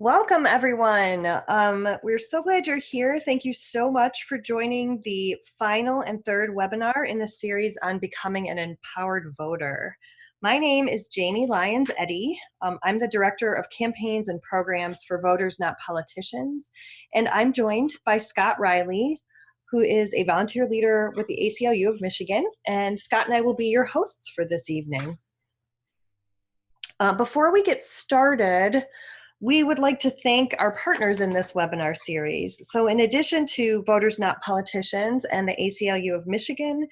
Welcome, everyone. We're so glad you're here. Thank you so much for joining the final and third webinar in the series on becoming an empowered voter. My name is Jamie Lyons-Eddy. I'm the Director of Campaigns and Programs for Voters Not Politicians, and I'm joined by Scott Riley, who is a volunteer leader with the ACLU of Michigan, and Scott and I will be your hosts for this evening. Before we get started, we would like to thank our partners in this webinar series. So in addition to Voters Not Politicians and the ACLU of Michigan,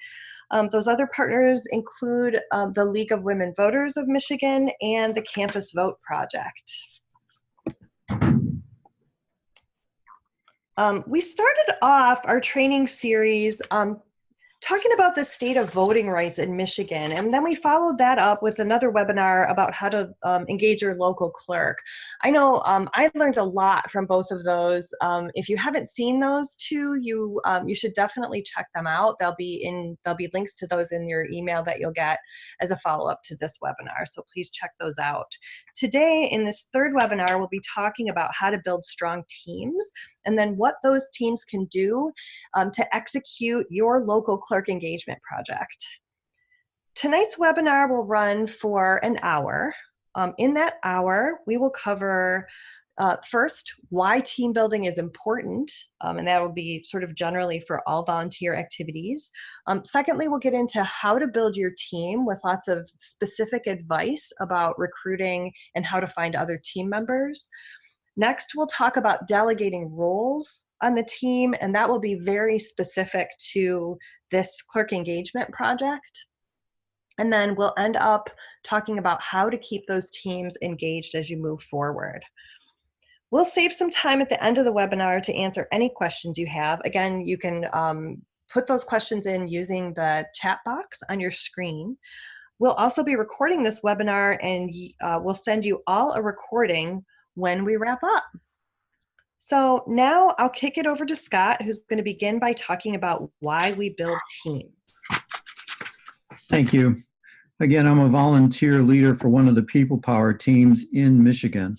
those other partners include the League of Women Voters of Michigan and the Campus Vote Project. We started off our training series talking about the state of voting rights in Michigan. And then we followed that up with another webinar about how to engage your local clerk. I know I learned a lot from both of those. If you haven't seen those two, you should definitely check them out. There'll be links to those in your email that you'll get as a follow-up to this webinar. So please check those out. Today, in this third webinar, we'll be talking about how to build strong teams and then what those teams can do to execute your local clerk engagement project. Tonight's webinar will run for an hour. In that hour, we will cover first, why team building is important, and that will be sort of generally for all volunteer activities. Secondly, we'll get into how to build your team with lots of specific advice about recruiting and how to find other team members. Next, we'll talk about delegating roles on the team, and that will be very specific to this clerk engagement project. And then we'll end up talking about how to keep those teams engaged as you move forward. We'll save some time at the end of the webinar to answer any questions you have. Again, you can put those questions in using the chat box on your screen. We'll also be recording this webinar, and we'll send you all a recording when we wrap up. So now I'll kick it over to Scott, who's going to begin by talking about why we build teams. Thank you. Again, I'm a volunteer leader for one of the People Power teams in Michigan.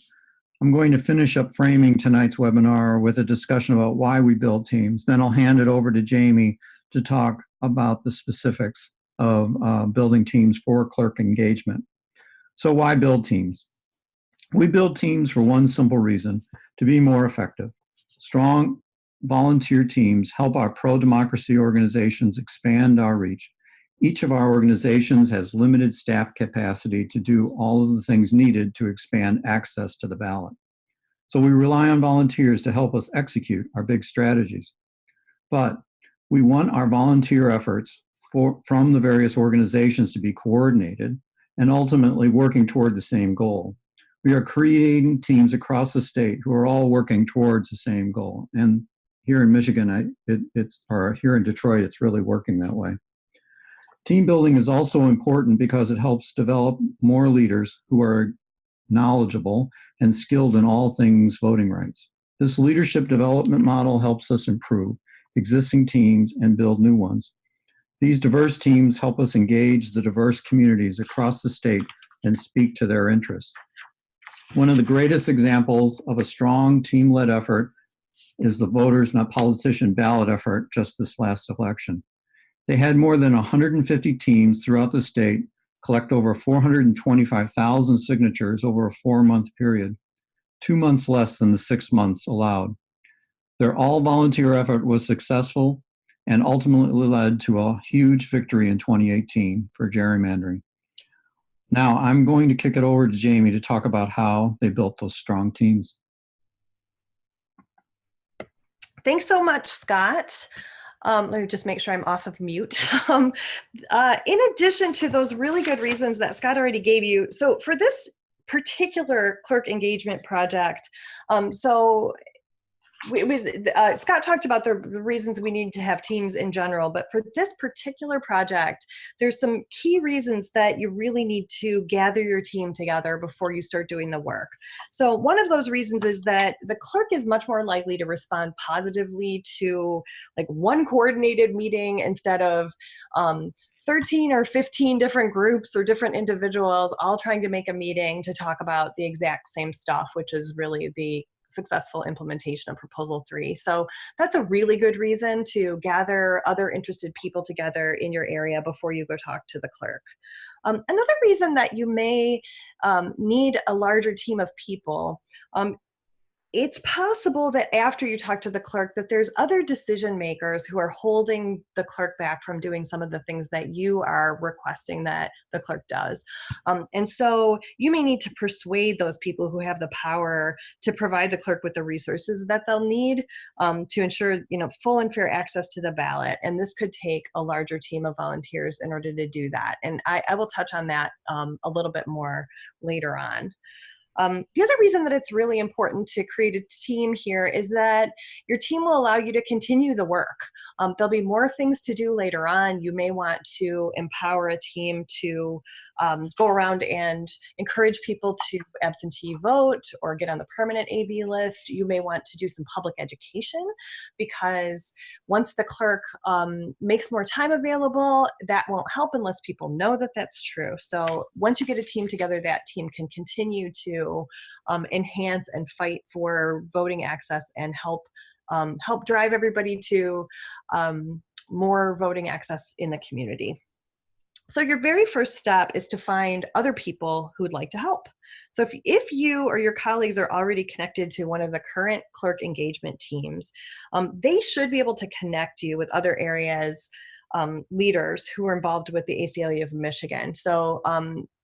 I'm going to finish up framing tonight's webinar with a discussion about why we build teams. Then I'll hand it over to Jamie to talk about the specifics of building teams for clerk engagement. So why build teams? We build teams for one simple reason: to be more effective. Strong volunteer teams help our pro-democracy organizations expand our reach. Each of our organizations has limited staff capacity to do all of the things needed to expand access to the ballot. So we rely on volunteers to help us execute our big strategies. But we want our volunteer efforts from the various organizations to be coordinated and ultimately working toward the same goal. We are creating teams across the state who are all working towards the same goal. And here in Michigan, or here in Detroit, it's really working that way. Team building is also important because it helps develop more leaders who are knowledgeable and skilled in all things voting rights. This leadership development model helps us improve existing teams and build new ones. These diverse teams help us engage the diverse communities across the state and speak to their interests. One of the greatest examples of a strong team-led effort is the Voters Not Politician ballot effort just this last election. They had more than 150 teams throughout the state collect over 425,000 signatures over a 4-month period, 2 months less than the 6 months allowed. Their all-volunteer effort was successful and ultimately led to a huge victory in 2018 for gerrymandering. Now, I'm going to kick it over to Jamie to talk about how they built those strong teams. Thanks so much, Scott. Let me just make sure I'm off of mute. In addition to those really good reasons that Scott already gave you, so for this particular clerk engagement project, so Scott talked about the reasons we need to have teams in general, but for this particular project, there's some key reasons that you really need to gather your team together before you start doing the work. So one of those reasons is that the clerk is much more likely to respond positively to like one coordinated meeting instead of 13 or 15 different groups or different individuals all trying to make a meeting to talk about the exact same stuff, which is really the successful implementation of Proposal 3. So that's a really good reason to gather other interested people together in your area before you go talk to the clerk. Another reason that you may need a larger team of people, it's possible that after you talk to the clerk that there's other decision makers who are holding the clerk back from doing some of the things that you are requesting that the clerk does. And so you may need to persuade those people who have the power to provide the clerk with the resources that they'll need to ensure, full and fair access to the ballot. And this could take a larger team of volunteers in order to do that. And I will touch on that a little bit more later on. The other reason that it's really important to create a team here is that your team will allow you to continue the work. There'll be more things to do later on. You may want to empower a team to go around and encourage people to absentee vote or get on the permanent AB list. You may want to do some public education because once the clerk makes more time available, that won't help unless people know that that's true. So once you get a team together, that team can continue to enhance and fight for voting access and help drive everybody to more voting access in the community. So your very first step is to find other people who would like to help. So if you or your colleagues are already connected to one of the current clerk engagement teams, they should be able to connect you with other areas leaders who are involved with the ACLU of Michigan. So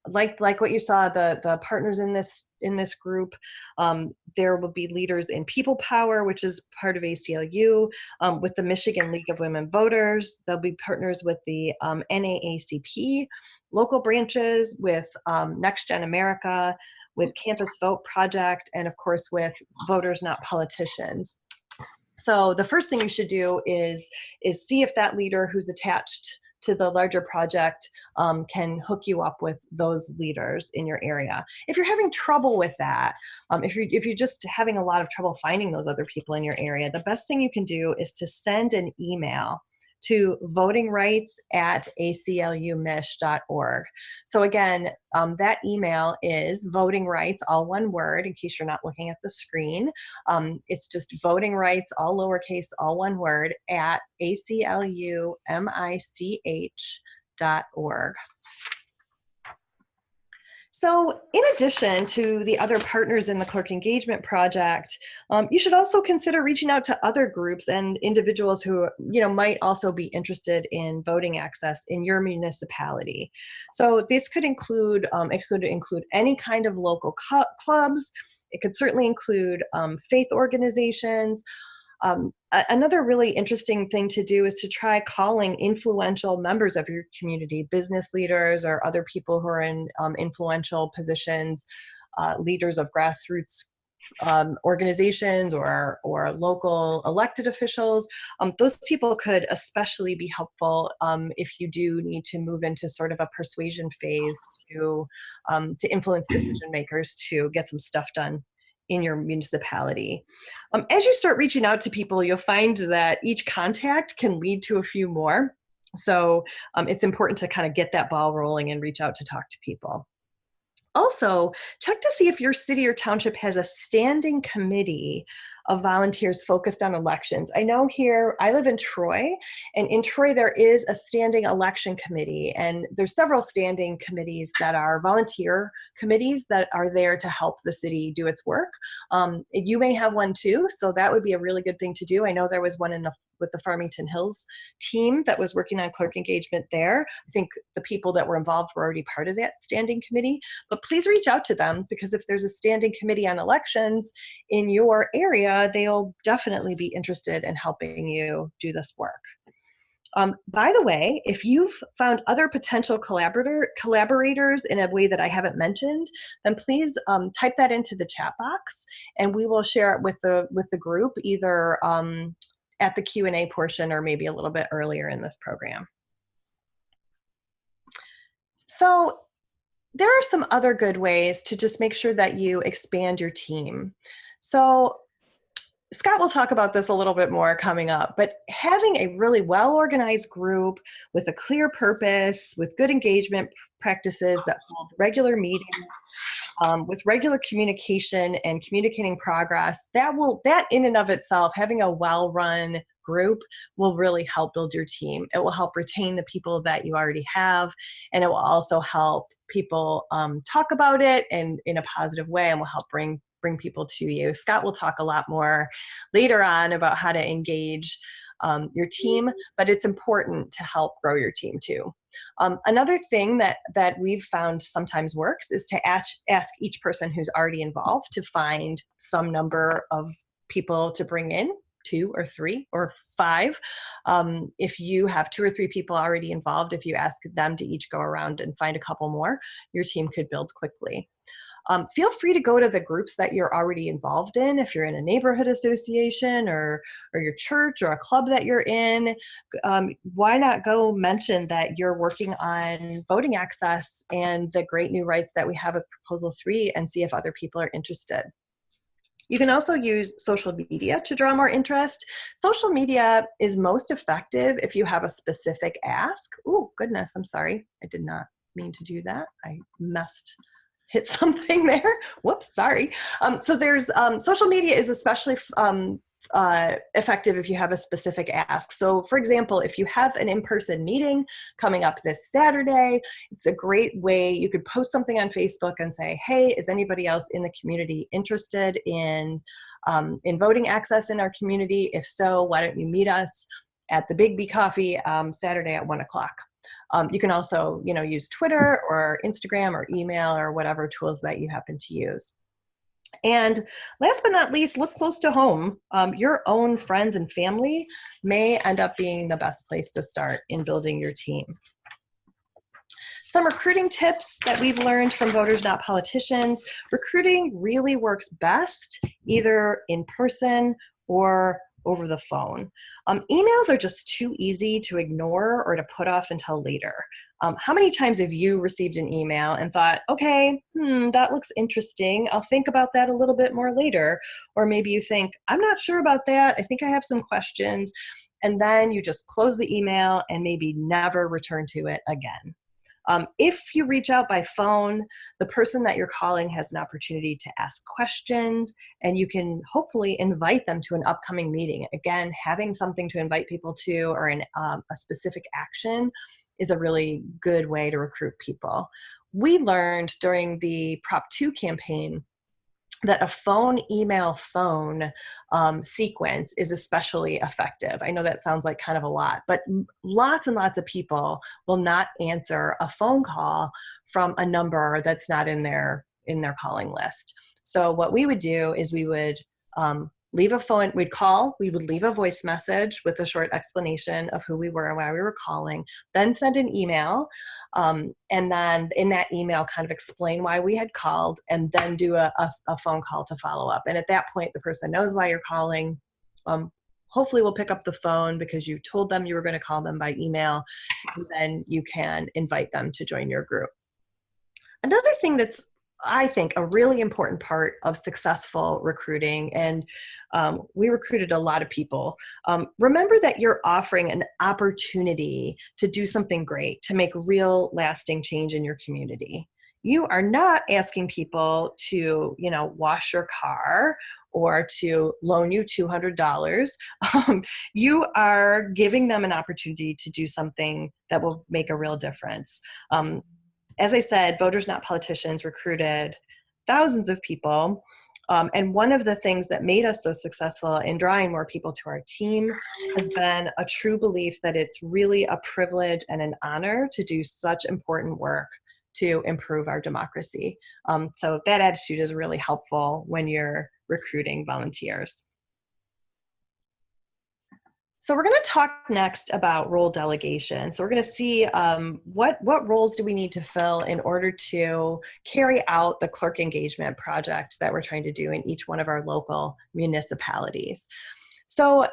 like what you saw, the partners in this group, there will be leaders in People Power, which is part of ACLU, with the Michigan League of Women Voters. There'll be partners with the NAACP, local branches with Next Gen America, with Campus Vote Project, and of course with Voters Not Politicians. So the first thing you should do is see if that leader who's attached to the larger project can hook you up with those leaders in your area. If you're having trouble with that, if you're just having a lot of trouble finding those other people in your area, the best thing you can do is to send an email to votingrights@aclumich.org. So again, that email is voting rights, all one word, in case you're not looking at the screen. It's just voting rights, all lowercase, all one word, at aclumich.org. So in addition to the other partners in the Clerk Engagement Project, you should also consider reaching out to other groups and individuals who might also be interested in voting access in your municipality. So this could include, any kind of local clubs. It could certainly include faith organizations. Another really interesting thing to do is to try calling influential members of your community, business leaders or other people who are in influential positions, leaders of grassroots organizations or local elected officials. Those people could especially be helpful if you do need to move into sort of a persuasion phase to influence decision makers to get some stuff done in your municipality. As you start reaching out to people, you'll find that each contact can lead to a few more. So it's important to kind of get that ball rolling and reach out to talk to people. Also, check to see if your city or township has a standing committee of volunteers focused on elections. I know here, I live in Troy, and in Troy there is a standing election committee, and there's several standing committees that are volunteer committees that are there to help the city do its work. You may have one too, so that would be a really good thing to do. I know there was one with the Farmington Hills team that was working on clerk engagement there. I think the people that were involved were already part of that standing committee, but please reach out to them, because if there's a standing committee on elections in your area, they'll definitely be interested in helping you do this work. By the way, if you've found other potential collaborators in a way that I haven't mentioned, then please type that into the chat box, and we will share it with the group either at the Q&A portion or maybe a little bit earlier in this program. So there are some other good ways to just make sure that you expand your team. So Scott will talk about this a little bit more coming up, but having a really well-organized group with a clear purpose, with good engagement practices that hold regular meetings, with regular communication and communicating progress, that in and of itself, having a well-run group will really help build your team. It will help retain the people that you already have, and it will also help people talk about it and in a positive way, and will help bring people to you. Scott will talk a lot more later on about how to engage your team, but it's important to help grow your team too. Another thing that we've found sometimes works is to ask each person who's already involved to find some number of people to bring in, 2 or 3 or 5. If you have 2 or 3 people already involved, if you ask them to each go around and find a couple more, your team could build quickly. Feel free to go to the groups that you're already involved in. If you're in a neighborhood association or your church or a club that you're in, why not go mention that you're working on voting access and the great new rights that we have with Proposal 3 and see if other people are interested. You can also use social media to draw more interest. Social media is most effective if you have a specific ask. Oh, goodness, I'm sorry. I did not mean to do that. I hit something there. Whoops, sorry. So there's social media is especially effective if you have a specific ask. So for example, if you have an in-person meeting coming up this Saturday, it's a great way, you could post something on Facebook and say, hey, is anybody else in the community interested in voting access in our community? If so, why don't you meet us at the Big B Coffee Saturday at 1 o'clock. You can also, use Twitter or Instagram or email or whatever tools that you happen to use. And last but not least, look close to home. Your own friends and family may end up being the best place to start in building your team. Some recruiting tips that we've learned from Voters Not Politicians. Recruiting really works best either in person or over the phone. Emails are just too easy to ignore or to put off until later. How many times have you received an email and thought, okay, that looks interesting. I'll think about that a little bit more later. Or maybe you think, I'm not sure about that. I think I have some questions. And then you just close the email and maybe never return to it again. If you reach out by phone, the person that you're calling has an opportunity to ask questions, and you can hopefully invite them to an upcoming meeting. Again, having something to invite people to or a specific action is a really good way to recruit people. We learned during the Prop 2 campaign that a phone, email, phone sequence is especially effective. I know that sounds like kind of a lot, but lots and lots of people will not answer a phone call from a number that's not in their calling list. So what we would do is we would leave a phone, we would leave a voice message with a short explanation of who we were and why we were calling, then send an email, and then in that email kind of explain why we had called, and then do a phone call to follow up. And at that point, the person knows why you're calling. Hopefully will pick up the phone because you told them you were going to call them by email, and then you can invite them to join your group. Another thing that's, I think, a really important part of successful recruiting, and we recruited a lot of people. Remember that you're offering an opportunity to do something great, to make real lasting change in your community. You are not asking people to, wash your car or to loan you $200. You are giving them an opportunity to do something that will make a real difference. As I said, Voters Not Politicians recruited thousands of people. And one of the things that made us so successful in drawing more people to our team has been a true belief that it's really a privilege and an honor to do such important work to improve our democracy. So that attitude is really helpful when you're recruiting volunteers. So we're going to talk next about role delegation. So we're going to see what roles do we need to fill in order to carry out the clerk engagement project that we're trying to do in each one of our local municipalities. So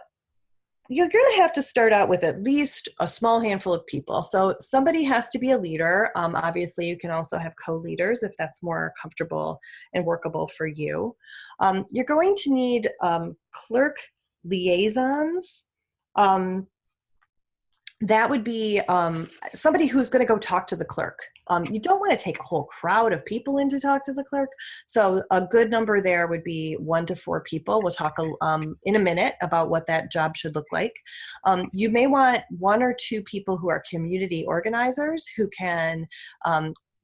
you're going to have to start out with at least a small handful of people. So somebody has to be a leader. Obviously, you can also have co-leaders if that's more comfortable and workable for you. You're going to need clerk liaisons. That would be somebody who's going to go talk to the clerk. You don't want to take a whole crowd of people in to talk to the clerk. So a good number there would be 1 to 4 people. We'll talk in a minute about what that job should look like. You may want 1 or 2 people who are community organizers who can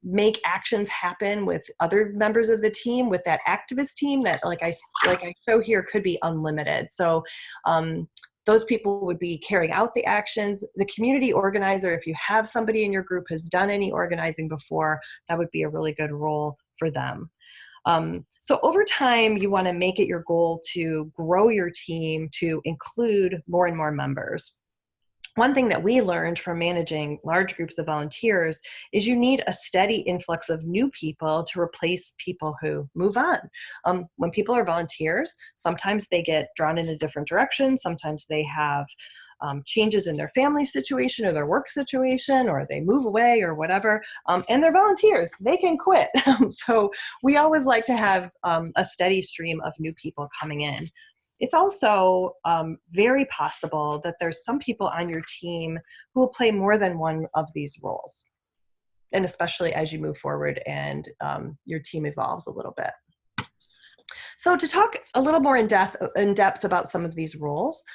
make actions happen with other members of the team, with that activist team that, like I show here, could be unlimited. So those people would be carrying out the actions. The community organizer, if you have somebody in your group who's done any organizing before, that would be a really good role for them. So over time, you want to make it your goal to grow your team to include more and more members. One thing that we learned from managing large groups of volunteers is you need a steady influx of new people to replace people who move on. When people are volunteers, sometimes they get drawn in a different direction. Sometimes they have changes in their family situation or their work situation, or they move away or whatever, and they're volunteers. They can quit. So we always like to have a steady stream of new people coming in. It's also very possible that there's some people on your team who will play more than one of these roles, and especially as you move forward and your team evolves a little bit. So to talk a little more in depth about some of these roles,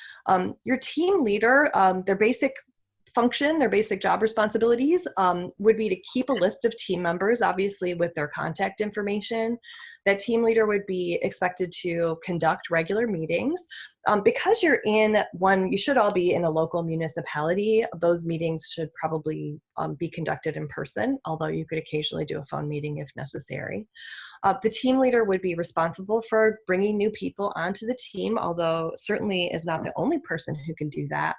your team leader, their basic function, their basic job responsibilities would be to keep a list of team members, obviously with their contact information. That team leader would be expected to conduct regular meetings. Because you're in one, you should all be in a local municipality. Those meetings should probably be conducted in person, although you could occasionally do a phone meeting if necessary. The team leader would be responsible for bringing new people onto the team, although certainly is not the only person who can do that.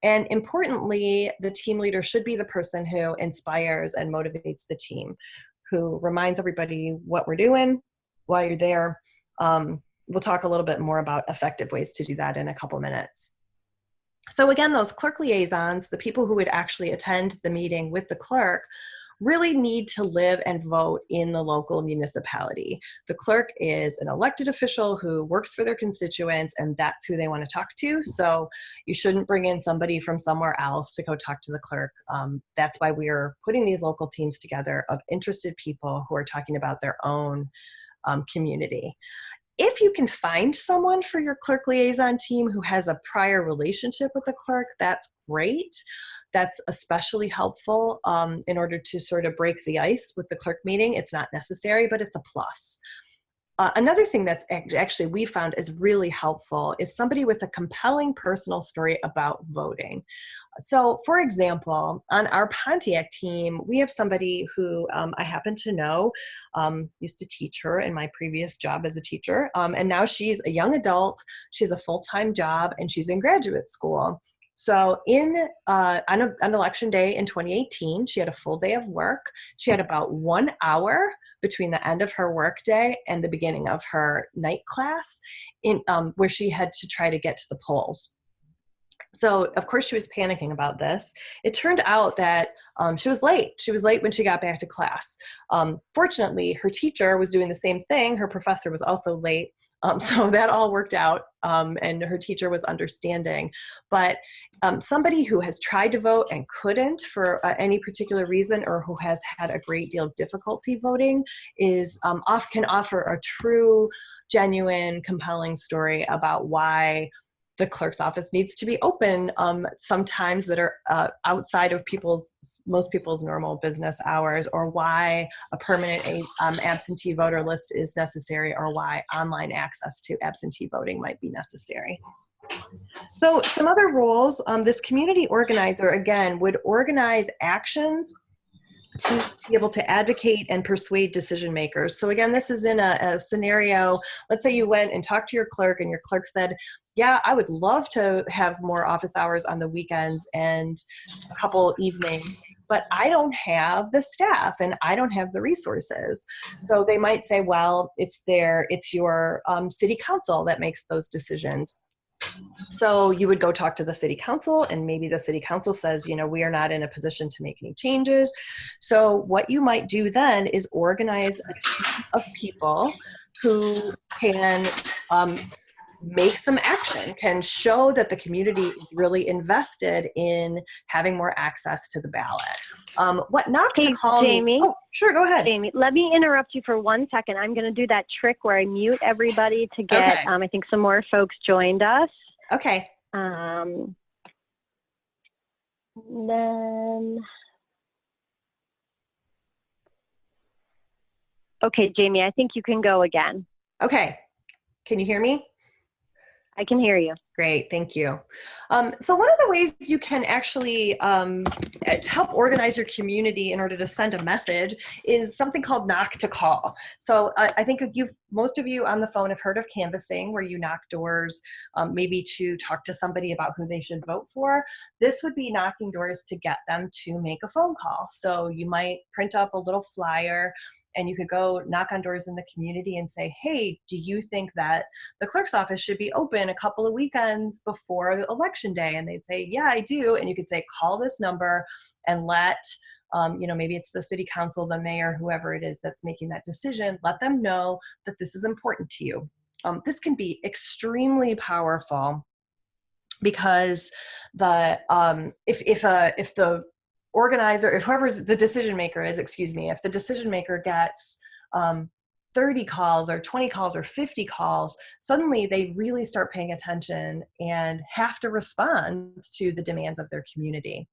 And importantly, the team leader should be the person who inspires and motivates the team, who reminds everybody what we're doing, why you're there. We'll talk a little bit more about effective ways to do that in a couple minutes. So again, those clerk liaisons, the people who would actually attend the meeting with the clerk, really need to live and vote in the local municipality. The clerk is an elected official who works for their constituents, and that's who they want to talk to. So you shouldn't bring in somebody from somewhere else to go talk to the clerk. That's why we're putting these local teams together of interested people who are talking about their own community. If you can find someone for your clerk liaison team who has a prior relationship with the clerk, that's great. That's especially helpful in order to sort of break the ice with the clerk meeting. It's not necessary, but it's a plus. Another thing that's actually we found is really helpful is somebody with a compelling personal story about voting. So for example, on our Pontiac team, we have somebody who I happen to know, used to teach her in my previous job as a teacher, and now she's a young adult, she has a full-time job, and she's in graduate school. So on election day in 2018, she had a full day of work. She had about 1 hour between the end of her work day and the beginning of her night class where she had to try to get to the polls. So of course she was panicking about this. It turned out that she was late. She was late when she got back to class. Fortunately, her teacher was doing the same thing. Her professor was also late. So that all worked out, and her teacher was understanding. But somebody who has tried to vote and couldn't for any particular reason, or who has had a great deal of difficulty voting, can offer a true, genuine, compelling story about why the clerk's office needs to be open sometimes that are outside of most people's normal business hours, or why a permanent absentee voter list is necessary, or why online access to absentee voting might be necessary. So some other roles, this community organizer, again, would organize actions to be able to advocate and persuade decision makers. So again, this is in a scenario, let's say you went and talked to your clerk and your clerk said, yeah, I would love to have more office hours on the weekends and a couple evenings, but I don't have the staff and I don't have the resources. So they might say, well, it's your city council that makes those decisions. So you would go talk to the city council, and maybe the city council says, we are not in a position to make any changes. So what you might do then is organize a team of people who can make some action, can show that the community is really invested in having more access to the ballot. What not to call Jamie, me? Oh, sure, go ahead. Jamie, let me interrupt you for 1 second. I'm going to do that trick where I mute everybody to get, Okay. I think some more folks joined us. Okay. Then, okay, Jamie, I think you can go again. Okay. Can you hear me? I can hear you. Great, thank you. So one of the ways you can actually help organize your community in order to send a message is something called knock to call. So I think most of you on the phone have heard of canvassing, where you knock doors, maybe to talk to somebody about who they should vote for. This would be knocking doors to get them to make a phone call. So you might print up a little flyer, and you could go knock on doors in the community and say, hey, do you think that the clerk's office should be open a couple of weekends before election day? And they'd say, yeah, I do. And you could say, call this number and let, maybe it's the city council, the mayor, whoever it is that's making that decision, let them know that this is important to you. This can be extremely powerful because if the organizer, if whoever's the decision maker is, if the decision maker gets 30 calls or 20 calls or 50 calls, suddenly they really start paying attention and have to respond to the demands of their community.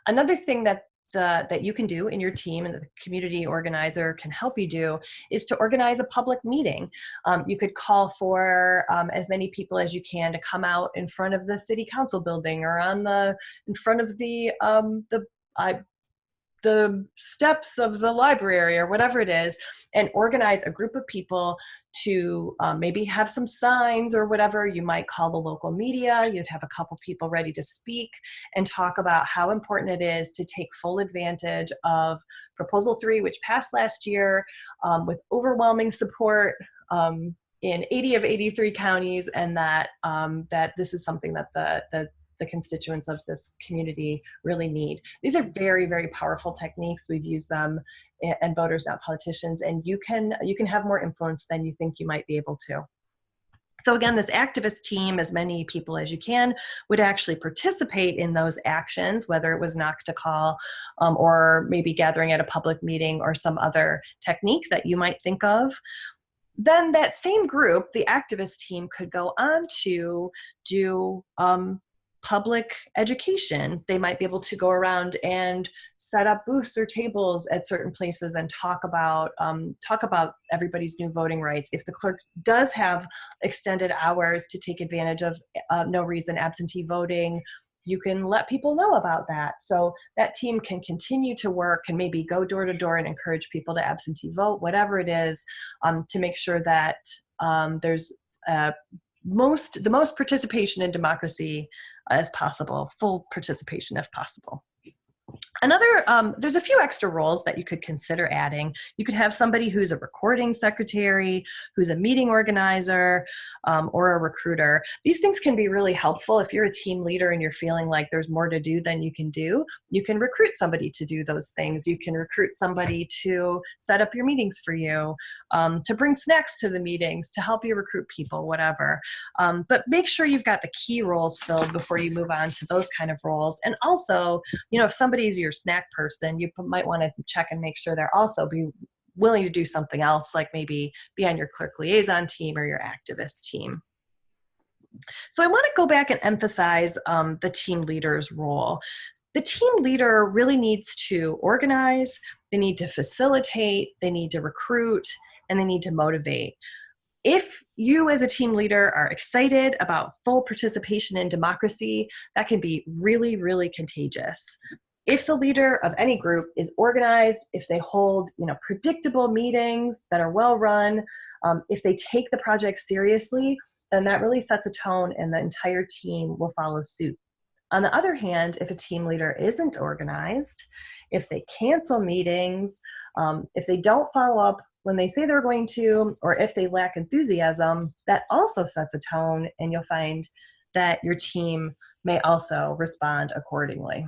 Another thing that you can do in your team and that the community organizer can help you do is to organize a public meeting. You could call for as many people as you can to come out in front of the city council building or in front of the steps of the library or whatever it is, and organize a group of people to maybe have some signs or whatever. You might call the local media. You'd have a couple people ready to speak and talk about how important it is to take full advantage of Proposal 3, which passed last year with overwhelming support in 80 of 83 counties, and that this is something that the constituents of this community really need. These are very, very powerful techniques. We've used them, and Voters Not Politicians, and you can have more influence than you think you might be able to. So again, this activist team, as many people as you can, would actually participate in those actions, whether it was knock to call or maybe gathering at a public meeting or some other technique that you might think of. Then that same group, the activist team, could go on to do public education. They might be able to go around and set up booths or tables at certain places and talk about everybody's new voting rights. If the clerk does have extended hours to take advantage of no reason absentee voting, you can let people know about that. So that team can continue to work and maybe go door to door and encourage people to absentee vote, whatever it is, to make sure that there's the most participation in democracy as possible, full participation if possible. There's a few extra roles that you could consider adding. You could have somebody who's a recording secretary, who's a meeting organizer, or a recruiter. These things can be really helpful. If you're a team leader and you're feeling like there's more to do than you can do, you can recruit somebody to do those things. You can recruit somebody to set up your meetings for you, to bring snacks to the meetings, to help you recruit people, whatever. But make sure you've got the key roles filled before you move on to those kind of roles. And also, if somebody's your snack person, you might want to check and make sure they're also be willing to do something else, like maybe be on your clerk liaison team or your activist team. So I want to go back and emphasize the team leader's role. The team leader really needs to organize, they need to facilitate, they need to recruit, and they need to motivate. If you as a team leader are excited about full participation in democracy, that can be really, really contagious. If the leader of any group is organized, if they hold, predictable meetings that are well run, if they take the project seriously, then that really sets a tone and the entire team will follow suit. On the other hand, if a team leader isn't organized, if they cancel meetings, if they don't follow up when they say they're going to, or if they lack enthusiasm, that also sets a tone, and you'll find that your team may also respond accordingly.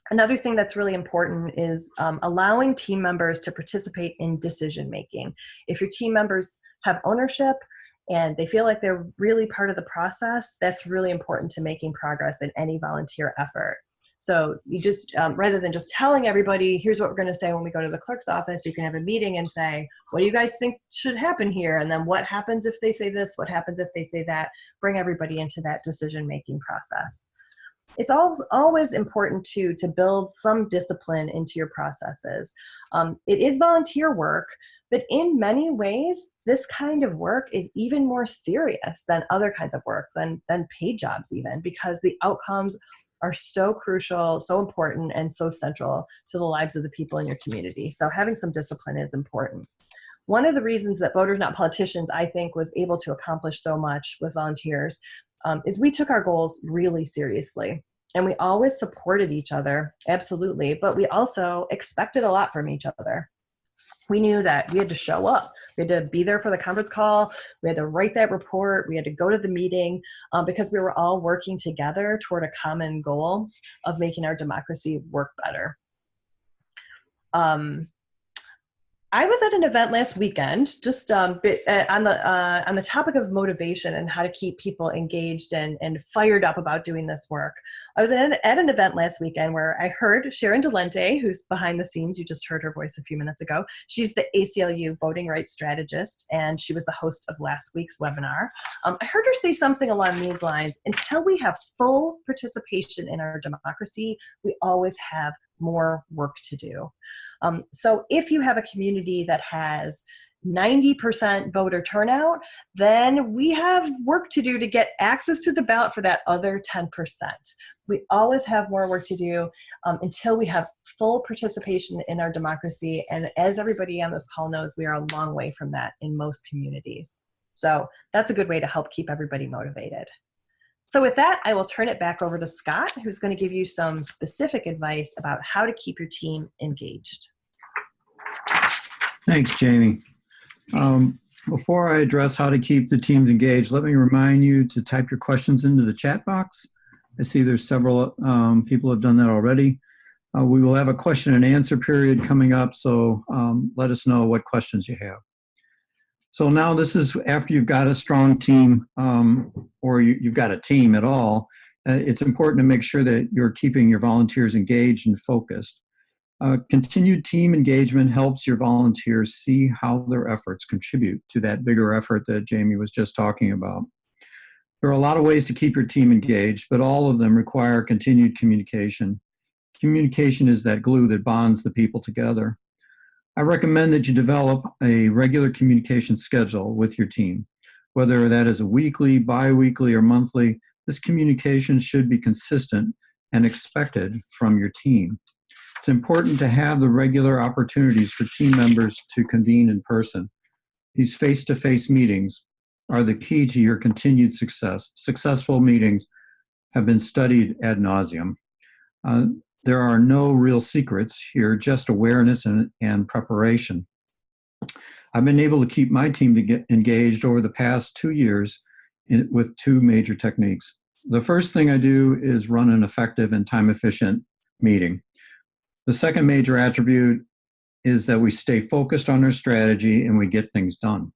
Another thing that's really important is allowing team members to participate in decision making. If your team members have ownership and they feel like they're really part of the process, that's really important to making progress in any volunteer effort. So you just, rather than just telling everybody, here's what we're going to say when we go to the clerk's office, you can have a meeting and say, what do you guys think should happen here? And then what happens if they say this? What happens if they say that? Bring everybody into that decision-making process. It's always important to build some discipline into your processes. It is volunteer work, but in many ways, this kind of work is even more serious than other kinds of work, than paid jobs even, because the outcomes are so crucial, so important, and so central to the lives of the people in your community. So having some discipline is important. One of the reasons that Voters Not Politicians, I think, was able to accomplish so much with volunteers is we took our goals really seriously. And we always supported each other, absolutely, but we also expected a lot from each other. We knew that we had to show up. We had to be there for the conference call. We had to write that report. We had to go to the meeting because we were all working together toward a common goal of making our democracy work better. I was at an event last weekend, just on the topic of motivation and how to keep people engaged and fired up about doing this work. I was at an event last weekend where I heard Sharon Delente, who's behind the scenes. You just heard her voice a few minutes ago. She's the ACLU voting rights strategist, and she was the host of last week's webinar. I heard her say something along these lines: until we have full participation in our democracy, we always have more work to do. So if you have a community that has 90% voter turnout, then we have work to do to get access to the ballot for that other 10%. We always have more work to do until we have full participation in our democracy. And as everybody on this call knows, we are a long way from that in most communities. So that's a good way to help keep everybody motivated. So with that, I will turn it back over to Scott, who's going to give you some specific advice about how to keep your team engaged. Thanks, Jamie. Before I address how to keep the teams engaged, let me remind you to type your questions into the chat box. I see there's several people have done that already. We will have a question and answer period coming up, so let us know what questions you have. So now this is after you've got a strong team, or you've got a team at all. It's important to make sure that you're keeping your volunteers engaged and focused. Continued team engagement helps your volunteers see how their efforts contribute to that bigger effort that Jamie was just talking about. There are a lot of ways to keep your team engaged, but all of them require continued communication. Communication is that glue that bonds the people together. I recommend that you develop a regular communication schedule with your team. Whether that is a weekly, bi-weekly, or monthly, this communication should be consistent and expected from your team. It's important to have the regular opportunities for team members to convene in person. These face-to-face meetings are the key to your continued success. Successful meetings have been studied ad nauseum. There are no real secrets here, just awareness and preparation. I've been able to keep my team to get engaged over the past 2 years with two major techniques. The first thing I do is run an effective and time-efficient meeting. The second major attribute is that we stay focused on our strategy and we get things done.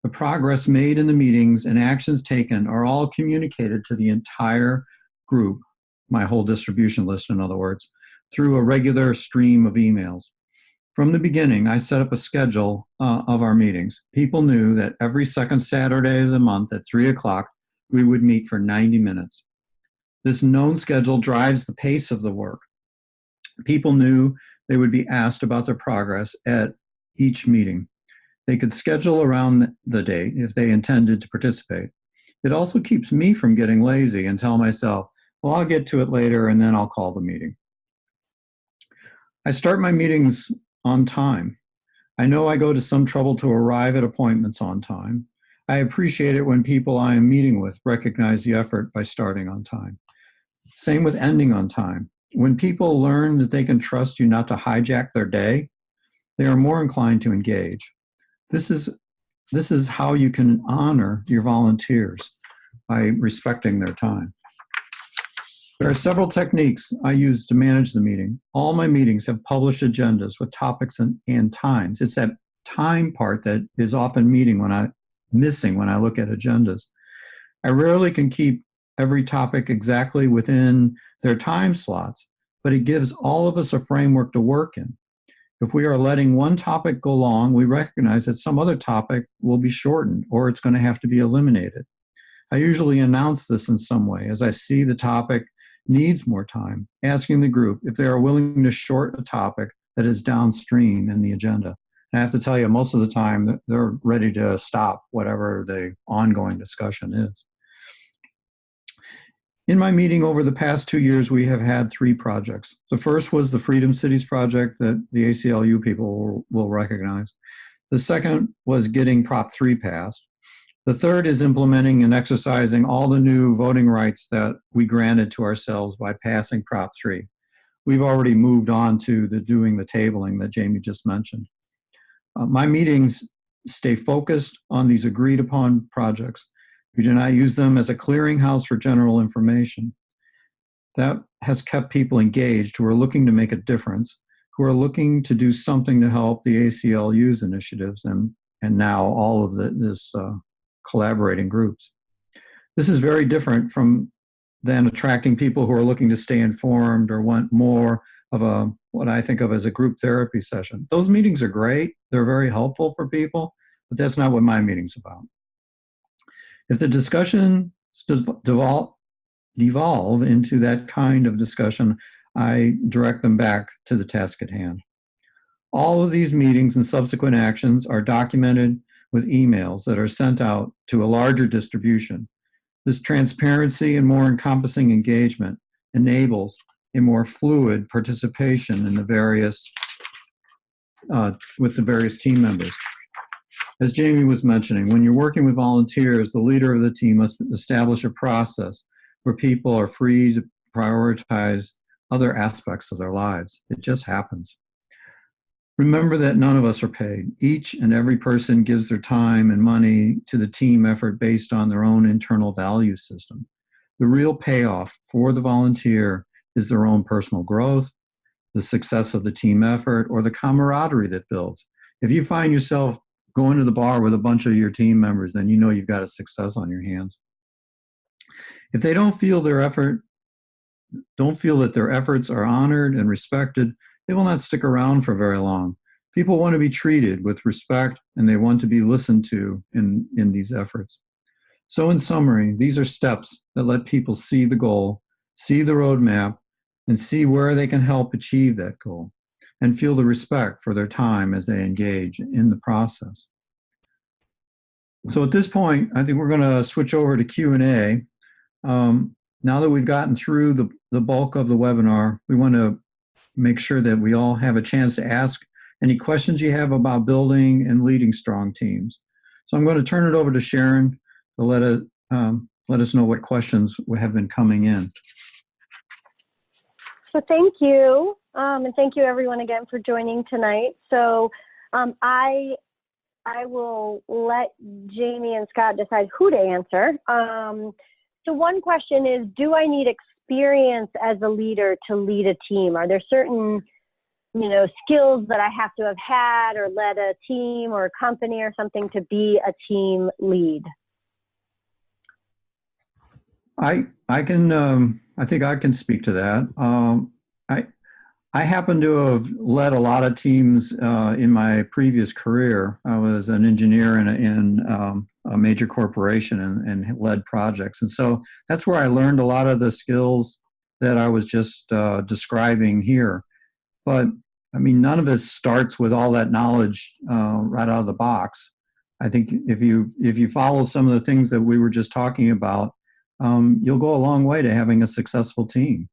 The progress made in the meetings and actions taken are all communicated to the entire group, my whole distribution list, in other words, through a regular stream of emails. From the beginning, I set up a schedule of our meetings. People knew that every second Saturday of the month at 3 o'clock, we would meet for 90 minutes. This known schedule drives the pace of the work. People knew they would be asked about their progress at each meeting. They could schedule around the date if they intended to participate. It also keeps me from getting lazy and tell myself, well, I'll get to it later and then I'll call the meeting. I start my meetings on time. I know I go to some trouble to arrive at appointments on time. I appreciate it when people I am meeting with recognize the effort by starting on time. Same with ending on time. When people learn that they can trust you not to hijack their day, they are more inclined to engage. This is how you can honor your volunteers, by respecting their time. There are several techniques I use to manage the meeting. All my meetings have published agendas with topics and times. It's that time part that is often missing when I look at agendas. I rarely can keep every topic exactly within their time slots, but it gives all of us a framework to work in. If we are letting one topic go long, we recognize that some other topic will be shortened or it's going to have to be eliminated. I usually announce this in some way as I see the topic needs more time, asking the group if they are willing to short a topic that is downstream in the agenda. And I have to tell you, most of the time, they're ready to stop whatever the ongoing discussion is. In my meeting over the past 2 years, we have had 3 projects. The first was the Freedom Cities project that the ACLU people will recognize. The second was getting Prop 3 passed. The third is implementing and exercising all the new voting rights that we granted to ourselves by passing Prop 3. We've already moved on to doing the tabling that Jamie just mentioned. My meetings stay focused on these agreed upon projects. We do not use them as a clearinghouse for general information. That has kept people engaged who are looking to make a difference, who are looking to do something to help the ACLU's initiatives and now all of this collaborating groups. This is very different than attracting people who are looking to stay informed or want more of what I think of as a group therapy session. Those meetings are great. They're very helpful for people, but that's not what my meeting's about. If the discussion devolve into that kind of discussion, I direct them back to the task at hand. All of these meetings and subsequent actions are documented with emails that are sent out to a larger distribution. This transparency and more encompassing engagement enables a more fluid participation in with the various team members. As Jamie was mentioning, when you're working with volunteers, the leader of the team must establish a process where people are free to prioritize other aspects of their lives. It just happens. Remember that none of us are paid. Each and every person gives their time and money to the team effort based on their own internal value system. The real payoff for the volunteer is their own personal growth, the success of the team effort, or the camaraderie that builds. If you find yourself going to the bar with a bunch of your team members, then you know you've got a success on your hands. If they don't feel that their efforts are honored and respected, they will not stick around for very long. People want to be treated with respect, and they want to be listened to in these efforts. So in summary, these are steps that let people see the goal, see the roadmap, and see where they can help achieve that goal, and feel the respect for their time as they engage in the process. So at this point, I think we're going to switch over to Q&A. Now that we've gotten through the bulk of the webinar, we want to make sure that we all have a chance to ask any questions you have about building and leading strong teams. So I'm going to turn it over to Sharon to let us know what questions have been coming in. So thank you, and thank you everyone again for joining tonight. So I will let Jamie and Scott decide who to answer. So one question is, do I need experience as a leader to lead a team? Are there certain, skills that I have to have had or led a team or a company or something to be a team lead? I think I can speak to that. I happen to have led a lot of teams in my previous career. I was an engineer in a major corporation and led projects. And so that's where I learned a lot of the skills that I was just describing here. But I mean, none of it starts with all that knowledge right out of the box. I think if you follow some of the things that we were just talking about, you'll go a long way to having a successful team.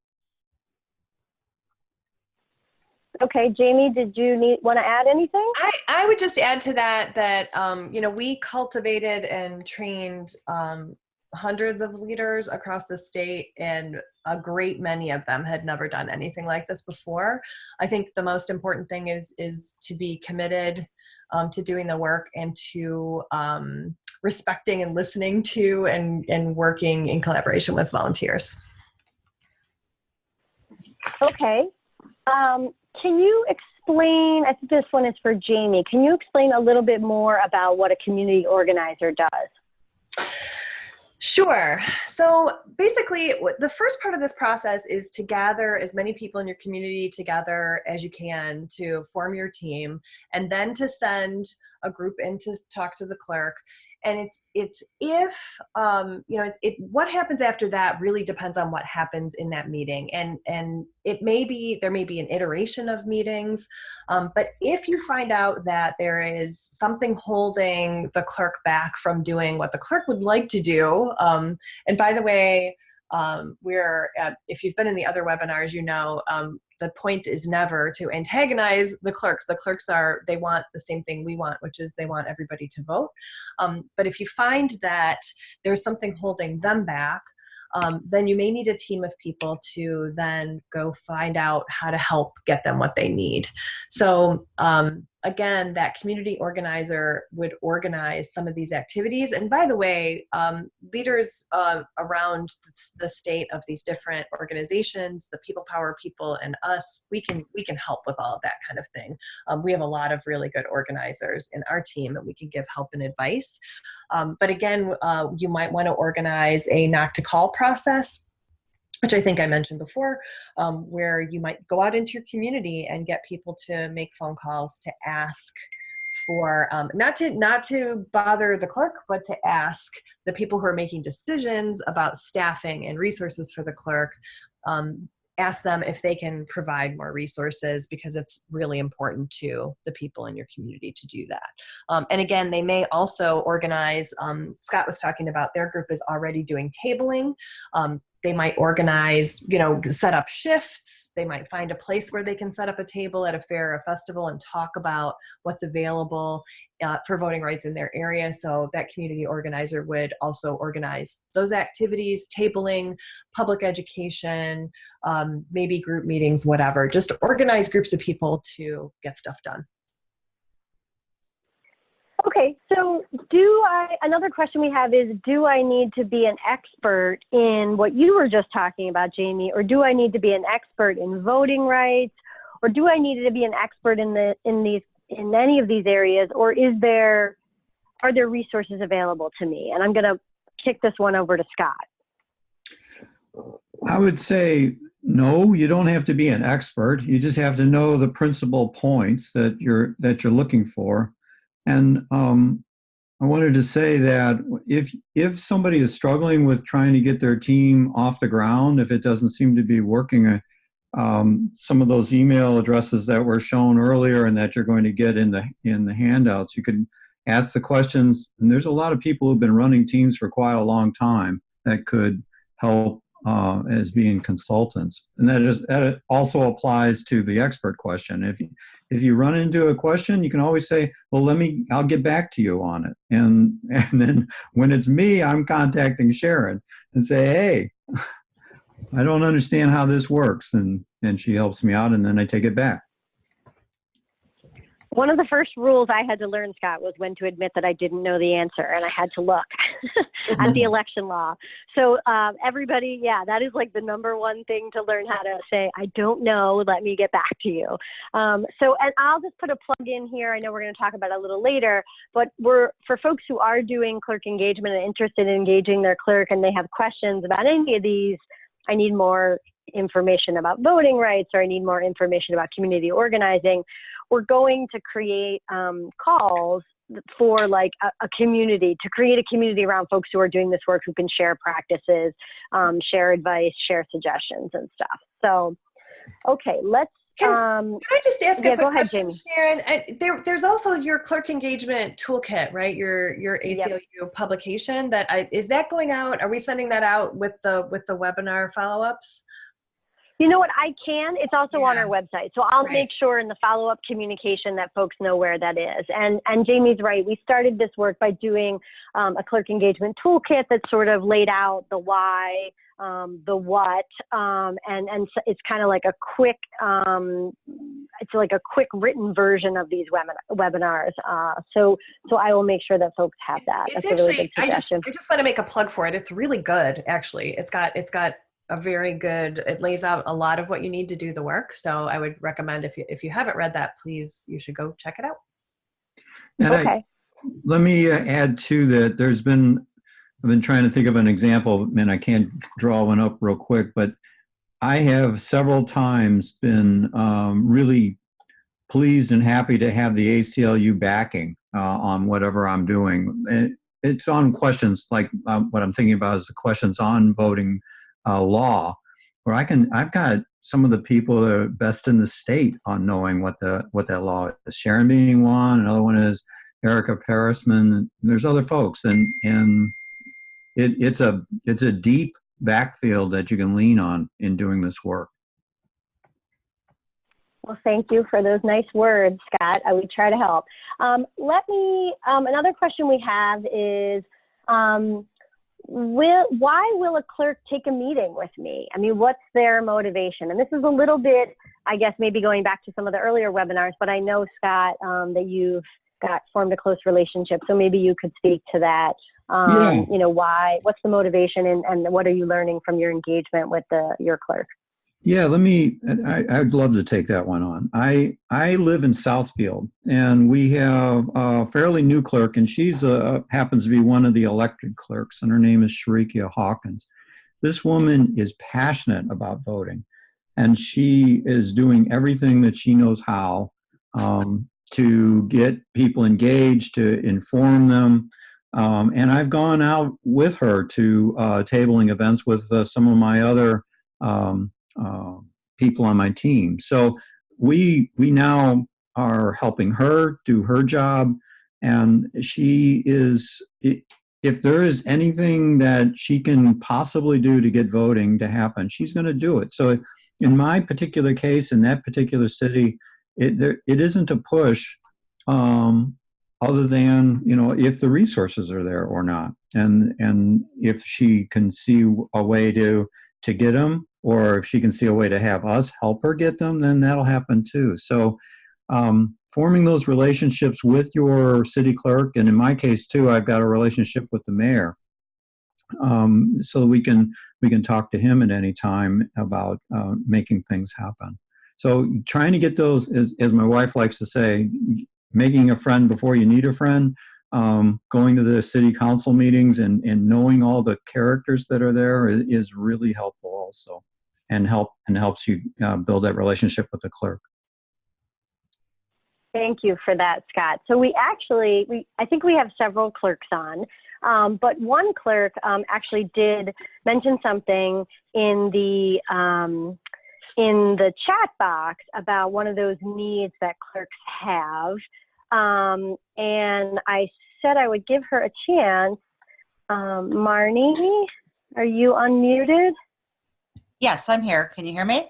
Okay, Jamie, did you want to add anything? I would just add to that, you know, we cultivated and trained hundreds of leaders across the state, and a great many of them had never done anything like this before. I think the most important thing is to be committed to doing the work, and to respecting and listening to and working in collaboration with volunteers. Okay. Can you explain, I think this one is for Jamie, can you explain a little bit more about what a community organizer does? Sure. So basically, the first part of this process is to gather as many people in your community together as you can to form your team, and then to send a group in to talk to the clerk. And it's if you know, what happens after that really depends on what happens in that meeting, and it may be, there may be an iteration of meetings, but if you find out that there is something holding the clerk back from doing what the clerk would like to do, and by the way, if you've been in the other webinars, you know, the point is never to antagonize the clerks. The clerks they want the same thing we want, which is they want everybody to vote. But if you find that there's something holding them back, then you may need a team of people to then go find out how to help get them what they need. So again, that community organizer would organize some of these activities. And by the way, leaders around the state of these different organizations, the people power people and us, we can help with all of that kind of thing. We have a lot of really good organizers in our team, and we can give help and advice. But again, you might want to organize a knock to call process, which I think I mentioned before, where you might go out into your community and get people to make phone calls to ask for, not to bother the clerk, but to ask the people who are making decisions about staffing and resources for the clerk, ask them if they can provide more resources, because it's really important to the people in your community to do that. And again, they may also organize, Scott was talking about their group is already doing tabling. They might organize, you know, set up shifts. They might find a place where they can set up a table at a fair or a festival and talk about what's available for voting rights in their area. So that community organizer would also organize those activities, tabling, public education, maybe group meetings, whatever. Just organize groups of people to get stuff done. Okay, so another question we have is, do I need to be an expert in what you were just talking about, Jamie, or do I need to be an expert in voting rights, or do I need to be an expert in any of these areas, or are there resources available to me? And I'm going to kick this one over to Scott. I would say no, you don't have to be an expert. You just have to know the principal points that you're looking for. And I wanted to say that if somebody is struggling with trying to get their team off the ground, if it doesn't seem to be working, some of those email addresses that were shown earlier and that you're going to get in the handouts, you could ask the questions. And there's a lot of people who've been running teams for quite a long time that could help as being consultants. And that also applies to the expert question. If you run into a question, you can always say, well, I'll get back to you on it. And then when it's me, I'm contacting Sharon and say, hey, I don't understand how this works. And she helps me out, and then I take it back. One of the first rules I had to learn, Scott, was when to admit that I didn't know the answer, and I had to look at the election law. So everybody, yeah, that is like the number one thing to learn, how to say, I don't know, let me get back to you. And I'll just put a plug in here. I know we're going to talk about it a little later, but for folks who are doing clerk engagement and interested in engaging their clerk, and they have questions about any of these, I need more information about voting rights, or I need more information about community organizing, we're going to create calls for like a community, to create a community around folks who are doing this work, who can share practices, share advice, share suggestions and stuff. So, okay, let's. Can I just ask a quick go ahead, question, Jamie. Sharon? There's also your clerk engagement toolkit, right? Your ACLU publication. Is that going out? Are we sending that out with the webinar follow-ups? You know what? I can. It's also on Yeah. our website. So I'll Right. make sure in the follow-up communication that folks know where that is. And Jamie's right. We started this work by doing a clerk engagement toolkit that sort of laid out the why, the what, and so it's kind of like a quick, it's like a quick written version of these webinars. So I will make sure that folks have that. It's That's a really actually, good suggestion. I just want to make a plug for it. It's really good, actually. It's got a very good, it lays out a lot of what you need to do the work. So I would recommend if you haven't read that, please, you should go check it out. And Okay. let me add to that. I've been trying to think of an example, and I can't draw one up real quick, but I have several times been really pleased and happy to have the ACLU backing on whatever I'm doing. It's on questions like what I'm thinking about is the questions on voting law, where I've got some of the people that are best in the state on knowing what that law is. Sharon being one, another one is Erica Parisman. There's other folks, and it's a deep backfield that you can lean on in doing this work. Well, thank you for those nice words, Scott. I would try to help. Another question we have is, why will a clerk take a meeting with me? I mean, what's their motivation? And this is a little bit, I guess, maybe going back to some of the earlier webinars, but I know, Scott, that you've formed a close relationship. So maybe you could speak to that. Yeah. You know, what's the motivation and what are you learning from your engagement with your clerk? Yeah, I'd love to take that one on. I live in Southfield, and we have a fairly new clerk, and she's happens to be one of the elected clerks, and her name is Sharikia Hawkins. This woman is passionate about voting, and she is doing everything that she knows how to get people engaged, to inform them. And I've gone out with her to tabling events with some of my other people on my team. So we now are helping her do her job, and she is, if there is anything that she can possibly do to get voting to happen, she's going to do it. So in my particular case, in that particular city, it isn't a push other than, if the resources are there or not, and if she can see a way to get them, or if she can see a way to have us help her get them, then that'll happen too. So forming those relationships with your city clerk, and in my case too, I've got a relationship with the mayor, so we can talk to him at any time about making things happen. So trying to get those, as my wife likes to say, making a friend before you need a friend, going to the city council meetings and knowing all the characters that are there is really helpful also, and helps you build that relationship with the clerk. Thank you for that, Scott. So I think we have several clerks on, but one clerk actually did mention something in the chat box about one of those needs that clerks have. And I said I would give her a chance. Marnie, are you unmuted? Yes, I'm here. Can you hear me?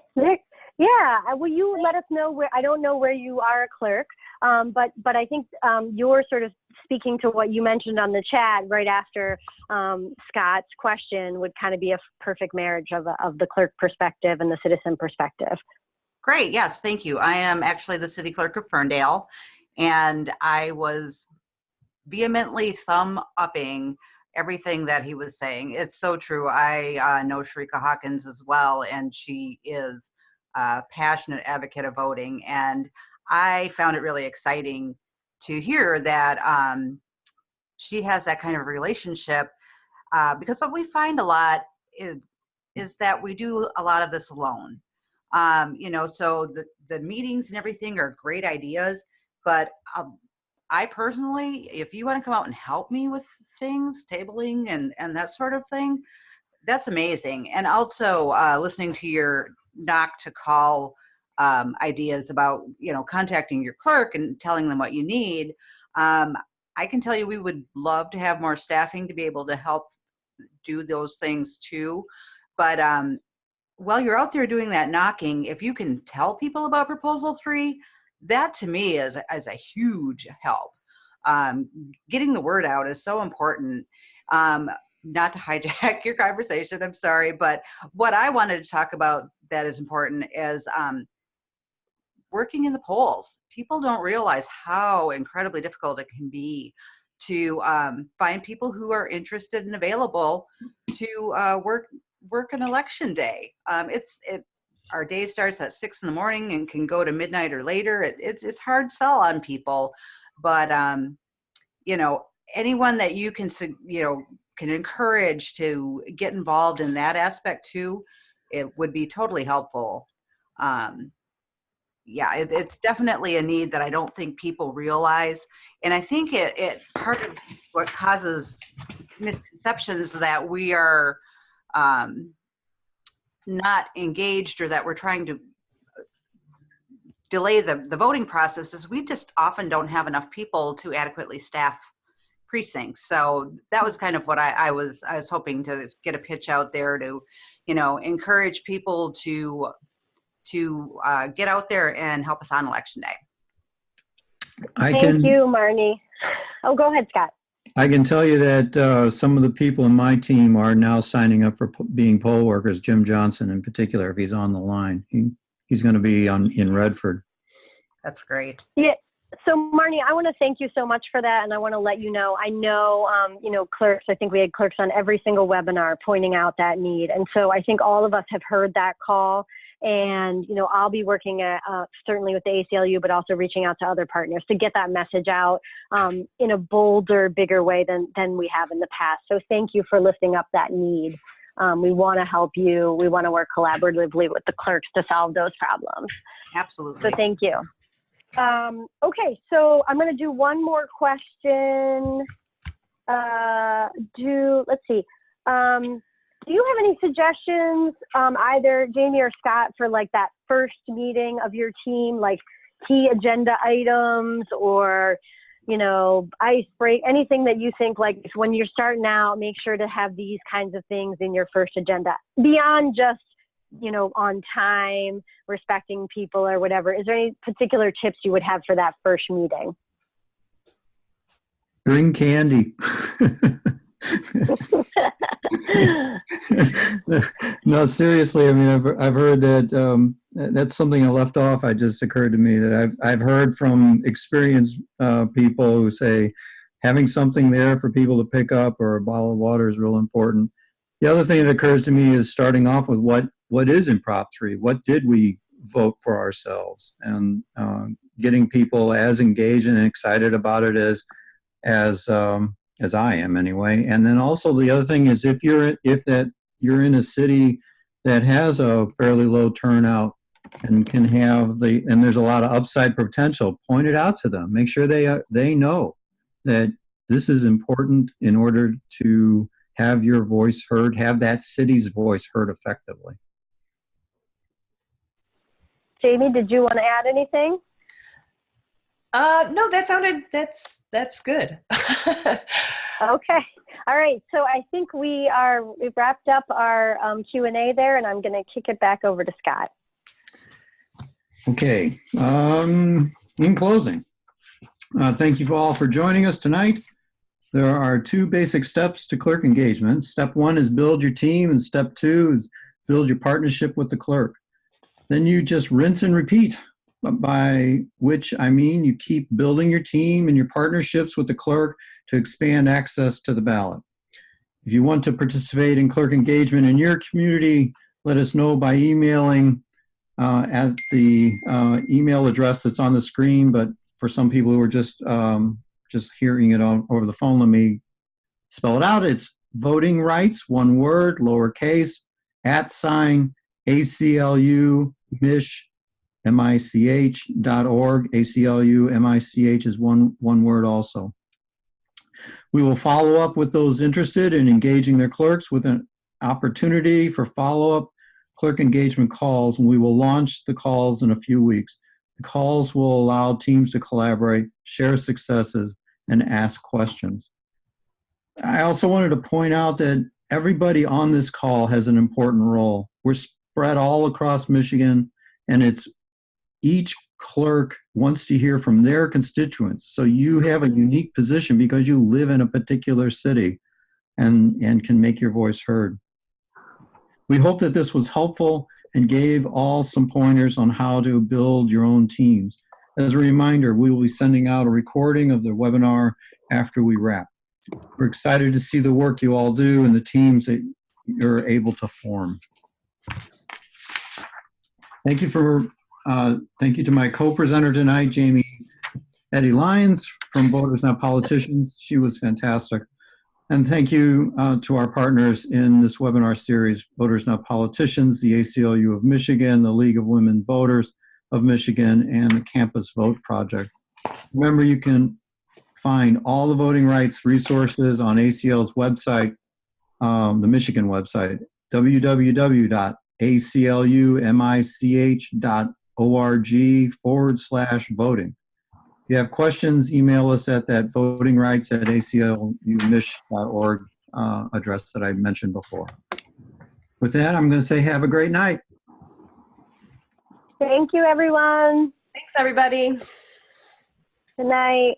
Yeah. Will you let us know where? I don't know where you are a clerk, but I think you're sort of speaking to what you mentioned on the chat right after Scott's question would kind of be a perfect marriage of the clerk perspective and the citizen perspective. Great. Yes, thank you. I am actually the city clerk of Ferndale, and I was vehemently thumb-upping everything that he was saying. It's so true. I know Sharika Hawkins as well, and she is a passionate advocate of voting. And I found it really exciting to hear that she has that kind of relationship, because what we find a lot is that we do a lot of this alone. So the meetings and everything are great ideas, but I personally, if you want to come out and help me with things, tabling and that sort of thing, that's amazing. And also listening to your knock to call ideas about, contacting your clerk and telling them what you need. I can tell you we would love to have more staffing to be able to help do those things too. But while you're out there doing that knocking, if you can tell people about Proposal 3, that to me is a huge help. Getting the word out is so important. Not to hijack your conversation, I'm sorry, but what I wanted to talk about that is important is working in the polls. People don't realize how incredibly difficult it can be to find people who are interested and available to work an election day. Our day starts at 6 in the morning and can go to midnight or later. It's hard sell on people, but anyone that you can encourage to get involved in that aspect too, it would be totally helpful. It's definitely a need that I don't think people realize. And I think it part of what causes misconceptions that we are not engaged or that we're trying to delay the voting process is we just often don't have enough people to adequately staff precincts. So that was kind of what I was hoping to get a pitch out there to, encourage people to get out there and help us on election day. Thank you, Marnie. Oh, go ahead, Scott. I can tell you that some of the people in my team are now signing up for being poll workers. Jim Johnson, in particular, if he's on the line, he's going to be in Redford. That's great. Yeah. So Marnie, I want to thank you so much for that, and I want to let you know, I know, clerks, I think we had clerks on every single webinar pointing out that need. And so I think all of us have heard that call, and, I'll be working at, certainly with the ACLU, but also reaching out to other partners to get that message out in a bolder, bigger way than we have in the past. So thank you for lifting up that need. We want to help you. We want to work collaboratively with the clerks to solve those problems. Absolutely. So thank you. Okay, so I'm going to do one more question. Let's see. Do you have any suggestions, either Jamie or Scott, for like that first meeting of your team, like key agenda items or, ice break, anything that you think like when you're starting out, make sure to have these kinds of things in your first agenda beyond just, on time, respecting people or whatever? Is there any particular tips you would have for that first meeting? Bring candy. No, seriously. I mean, I've heard that that's something I left off. It just occurred to me that I've heard from experienced people who say having something there for people to pick up or a bottle of water is real important. The other thing that occurs to me is starting off with what is in Prop 3? What did we vote for ourselves? And getting people as engaged and excited about it as I am anyway. And then also the other thing is if you're in a city that has a fairly low turnout and can have and there's a lot of upside potential, point it out to them. Make sure they know that this is important in order to have your voice heard, have that city's voice heard effectively. Jamie, did you want to add anything? No, that's good. Okay. All right. So I think we've wrapped up our Q&A there, and I'm going to kick it back over to Scott. Okay. In closing, thank you all for joining us tonight. There are 2 basic steps to clerk engagement. Step 1 is build your team, and step 2 is build your partnership with the clerk. Then you just rinse and repeat, by which I mean you keep building your team and your partnerships with the clerk to expand access to the ballot. If you want to participate in clerk engagement in your community, let us know by emailing at the email address that's on the screen. But for some people who are just hearing it over the phone, let me spell it out. It's voting rights, one word, lowercase, @ ACLU mich.org. ACLU MICH is one word also. We will follow up with those interested in engaging their clerks with an opportunity for follow-up clerk engagement calls, and we will launch the calls in a few weeks. The calls will allow teams to collaborate, share successes, and ask questions. I also wanted to point out that everybody on this call has an important role. We're spread all across Michigan, and it's each clerk wants to hear from their constituents. So you have a unique position because you live in a particular city and can make your voice heard. We hope that this was helpful and gave all some pointers on how to build your own teams. As a reminder, we will be sending out a recording of the webinar after we wrap. We're excited to see the work you all do and the teams that you're able to form. Thank you to my co-presenter tonight, Jamie Eddie Lyons from Voters Not Politicians. She was fantastic. And thank you to our partners in this webinar series, Voters Not Politicians, the ACLU of Michigan, the League of Women Voters of Michigan, and the Campus Vote Project. Remember, you can find all the voting rights resources on ACL's website, the Michigan website, www.aclumich.org/voting. If you have questions, email us at that votingrights@aclumich.org address that I mentioned before. With that, I'm going to say have a great night. Thank you, everyone. Thanks, everybody. Good night.